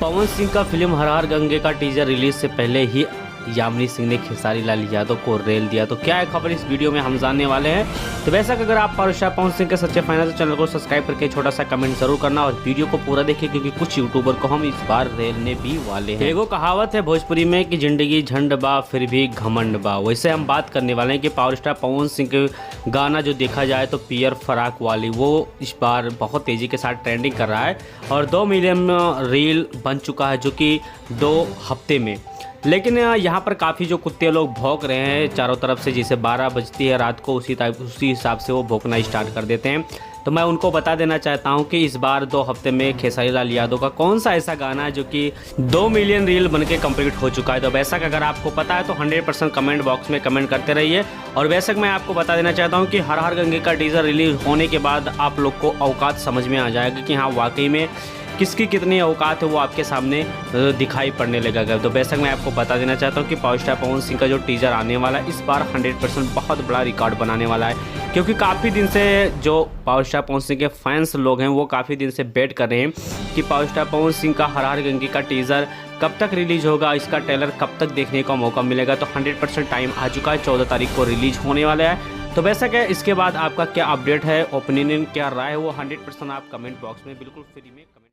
पवन सिंह का फिल्म हर हर गंगे का teaser release से पहले ही यामिनी सिंह ने खेसारी लाल यादव को रेल दिया। तो क्या है खबर इस वीडियो में हम जानने वाले हैं। तो वैसा कि अगर आप पावर स्टार पवन सिंह के सच्चे फैन हैं तो चैनल को सब्सक्राइब करके छोटा सा कमेंट जरूर करना और वीडियो को पूरा देखिए, क्योंकि कुछ यूट्यूबर को हम इस बार रेलने भी वाले हैं। एगो कहावत है भोजपुरी में कि जिंदगी झंड बा फिर भी घमंड बा। वैसे हम बात करने वाले हैं कि पावर स्टार पवन सिंह के गाना जो देखा जाए तो पियर फराक वाली वो इस बार बहुत तेजी के साथ ट्रेंडिंग कर रहा है और 2 मिलियन रील बन चुका है, जो कि 2 हफ्ते में। लेकिन यहाँ पर काफ़ी जो कुत्ते लोग भौंक रहे हैं चारों तरफ से, जैसे 12 बजती है रात को उसी हिसाब से वो भौंकना स्टार्ट कर देते हैं। तो मैं उनको बता देना चाहता हूँ कि इस बार 2 हफ्ते में खेसारी लाल यादव का कौन सा ऐसा गाना है जो कि 2 मिलियन रील बनके कंप्लीट हो चुका है। तो वैसा अगर आपको पता है तो 100% कमेंट बॉक्स में कमेंट करते रहिए। और वैसे मैं आपको बता देना चाहता हूँ कि हर हर गंगे का टीजर रिलीज होने के बाद आप लोग को औकात समझ में आ जाएगा कि हाँ वाकई में किसकी कितनी औकात है, वो आपके सामने दिखाई पड़ने लगेगा। तो बेशक मैं आपको बता देना चाहता हूँ कि पावर स्टार पवन सिंह का जो टीजर आने वाला है इस बार 100% बहुत बड़ा रिकॉर्ड बनाने वाला है, क्योंकि काफ़ी दिन से जो पावर स्टार पवन सिंह के फैंस लोग हैं वो काफ़ी दिन से वेट कर रहे हैं कि पावर स्टार पवन सिंह का हर हर गंगे का टीज़र कब तक रिलीज होगा, इसका ट्रेलर कब तक देखने का मौका मिलेगा। तो 100% टाइम आ चुका है, 14 तारीख को रिलीज होने वाला है। तो वैसा क्या इसके बाद आपका क्या अपडेट है, ओपिनियन क्या राय है, वो 100% आप कमेंट बॉक्स में बिल्कुल फ्री में कमेंट